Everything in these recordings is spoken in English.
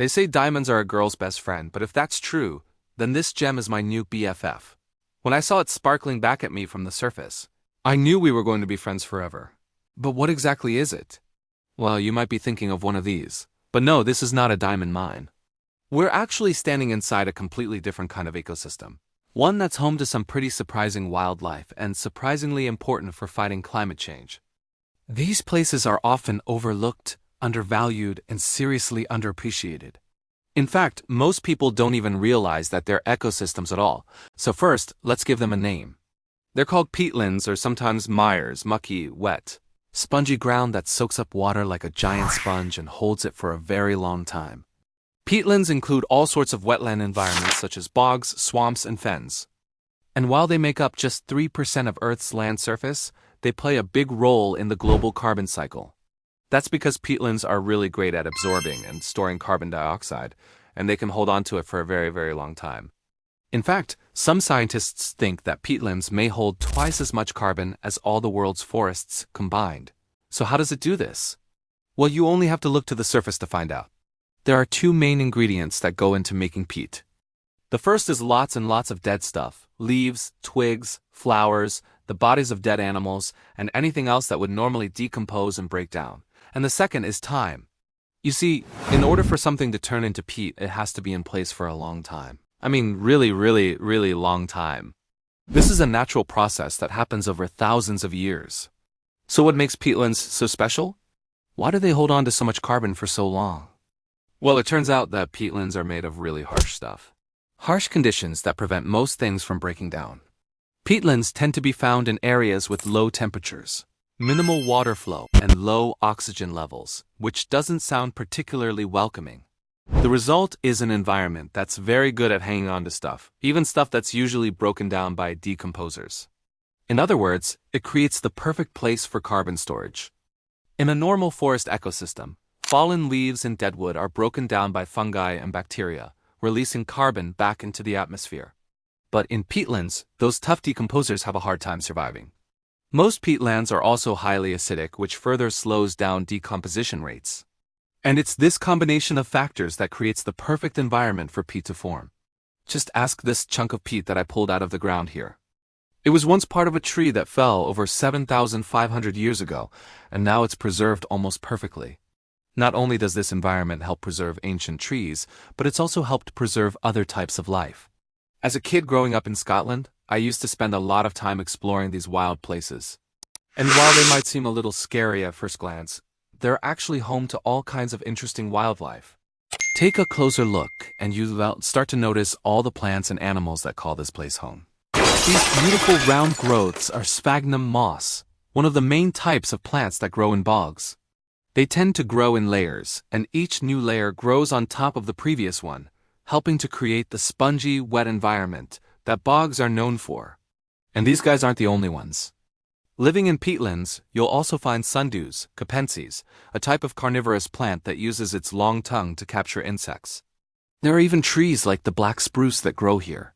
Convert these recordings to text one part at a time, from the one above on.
They say diamonds are a girl's best friend, but if that's true, then this gem is my new BFF. When I saw it sparkling back at me from the surface, I knew we were going to be friends forever. But what exactly is it? Well, you might be thinking of one of these. But no, this is not a diamond mine. We're actually standing inside a completely different kind of ecosystem. One that's home to some pretty surprising wildlife and surprisingly important for fighting climate change. These places are often overlooked, undervalued, and seriously underappreciated. In fact, most people don't even realize that they're ecosystems at all. So first, let's give them a name. They're called peatlands or sometimes mires, mucky, wet, spongy ground that soaks up water like a giant sponge and holds it for a very long time. Peatlands include all sorts of wetland environments such as bogs, swamps, and fens. And while they make up just 3% of Earth's land surface, they play a big role in the global carbon cycle. That's because peatlands are really great at absorbing and storing carbon dioxide, and they can hold on to it for a very, very long time. In fact, some scientists think that peatlands may hold twice as much carbon as all the world's forests combined. So how does it do this? Well, you only have to look to the surface to find out. There are two main ingredients that go into making peat. The first is lots and lots of dead stuff: leaves, twigs, flowers, the bodies of dead animals, and anything else that would normally decompose and break down. And the second is time. You see, in order for something to turn into peat, it has to be in place for a long time. I mean, really, really, really long time. This is a natural process that happens over thousands of years. So what makes peatlands so special? Why do they hold on to so much carbon for so long? Well, it turns out that peatlands are made of really harsh stuff. Harsh conditions that prevent most things from breaking down. Peatlands tend to be found in areas with low temperatures, minimal water flow, and low oxygen levels, which doesn't sound particularly welcoming. The result is an environment that's very good at hanging on to stuff, even stuff that's usually broken down by decomposers. In other words, it creates the perfect place for carbon storage. In a normal forest ecosystem, fallen leaves and deadwood are broken down by fungi and bacteria, releasing carbon back into the atmosphere. But in peatlands, those tough decomposers have a hard time surviving. Most peatlands are also highly acidic, which further slows down decomposition rates. And it's this combination of factors that creates the perfect environment for peat to form. Just ask this chunk of peat that I pulled out of the ground here. It was once part of a tree that fell over 7,500 years ago, and now it's preserved almost perfectly. Not only does this environment help preserve ancient trees, but it's also helped preserve other types of life. As a kid growing up in Scotland, I used to spend a lot of time exploring these wild places. And while they might seem a little scary at first glance, they're actually home to all kinds of interesting wildlife. Take a closer look, and you'll start to notice all the plants and animals that call this place home. These beautiful round growths are sphagnum moss, one of the main types of plants that grow in bogs. They tend to grow in layers, and each new layer grows on top of the previous one, helping to create the spongy, wet environment that bogs are known for. And these guys aren't the only ones. Living in peatlands, you'll also find sundews, capenses, a type of carnivorous plant that uses its long tongue to capture insects. There are even trees like the black spruce that grow here.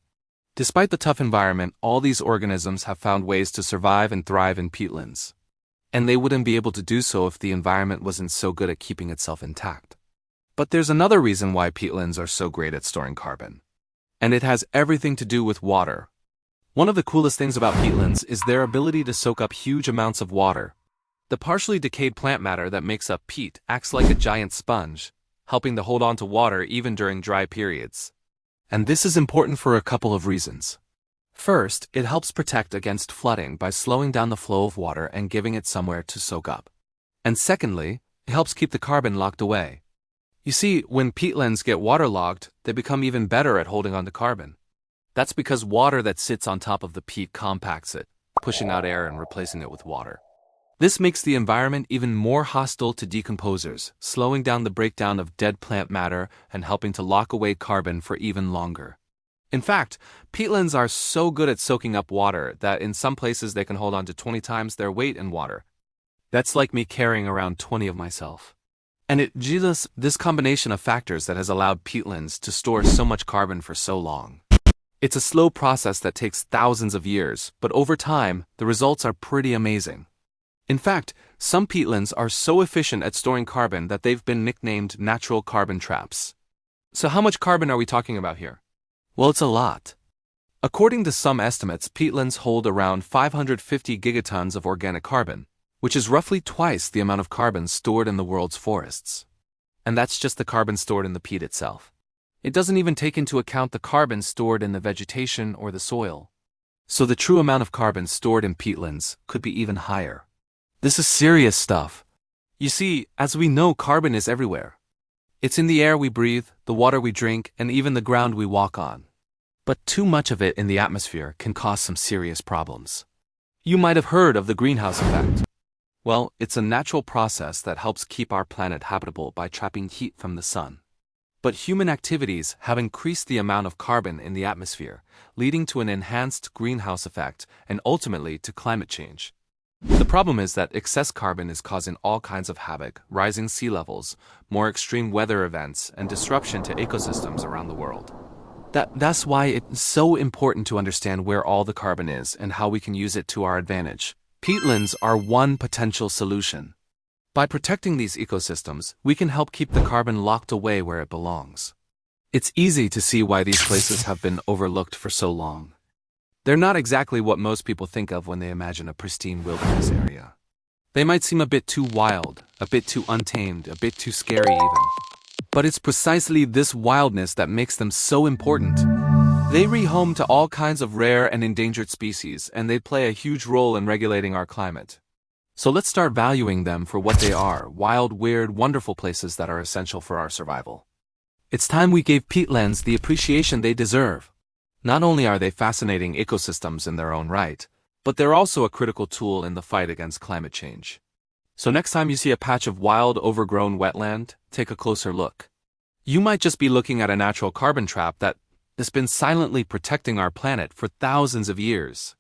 Despite the tough environment, all these organisms have found ways to survive and thrive in peatlands. And they wouldn't be able to do so if the environment wasn't so good at keeping itself intact. But there's another reason why peatlands are so great at storing carbon. And it has everything to do with water. One of the coolest things about peatlands is their ability to soak up huge amounts of water. The partially decayed plant matter that makes up peat acts like a giant sponge, helping to hold on to water even during dry periods. And this is important for a couple of reasons. First, it helps protect against flooding by slowing down the flow of water and giving it somewhere to soak up. And secondly, it helps keep the carbon locked away. You see, when peatlands get waterlogged, they become even better at holding on to carbon. That's because water that sits on top of the peat compacts it, pushing out air and replacing it with water. This makes the environment even more hostile to decomposers, slowing down the breakdown of dead plant matter and helping to lock away carbon for even longer. In fact, peatlands are so good at soaking up water that in some places they can hold on to 20 times their weight in water. That's like me carrying around 20 of myself. And it's this combination of factors that has allowed peatlands to store so much carbon for so long. It's a slow process that takes thousands of years, but over time, the results are pretty amazing. In fact, some peatlands are so efficient at storing carbon that they've been nicknamed natural carbon traps. So how much carbon are we talking about here? Well, it's a lot. According to some estimates, peatlands hold around 550 gigatons of organic carbon, which is roughly twice the amount of carbon stored in the world's forests. And that's just the carbon stored in the peat itself. It doesn't even take into account the carbon stored in the vegetation or the soil. So the true amount of carbon stored in peatlands could be even higher. This is serious stuff. You see, as we know, carbon is everywhere. It's in the air we breathe, the water we drink, and even the ground we walk on. But too much of it in the atmosphere can cause some serious problems. You might have heard of the greenhouse effect. Well, it's a natural process that helps keep our planet habitable by trapping heat from the sun. But human activities have increased the amount of carbon in the atmosphere, leading to an enhanced greenhouse effect and ultimately to climate change. The problem is that excess carbon is causing all kinds of havoc, rising sea levels, more extreme weather events, and disruption to ecosystems around the world. That's why it's so important to understand where all the carbon is and how we can use it to our advantage. Peatlands are one potential solution. By protecting these ecosystems, we can help keep the carbon locked away where it belongs. It's easy to see why these places have been overlooked for so long. They're not exactly what most people think of when they imagine a pristine wilderness area. They might seem a bit too wild, a bit too untamed, a bit too scary even. But it's precisely this wildness that makes them so important. They rehome to all kinds of rare and endangered species, and they play a huge role in regulating our climate. So let's start valuing them for what they are, wild, weird, wonderful places that are essential for our survival. It's time we gave peatlands the appreciation they deserve. Not only are they fascinating ecosystems in their own right, but they're also a critical tool in the fight against climate change. So next time you see a patch of wild, overgrown wetland, take a closer look. You might just be looking at a natural carbon trap that has been silently protecting our planet for thousands of years.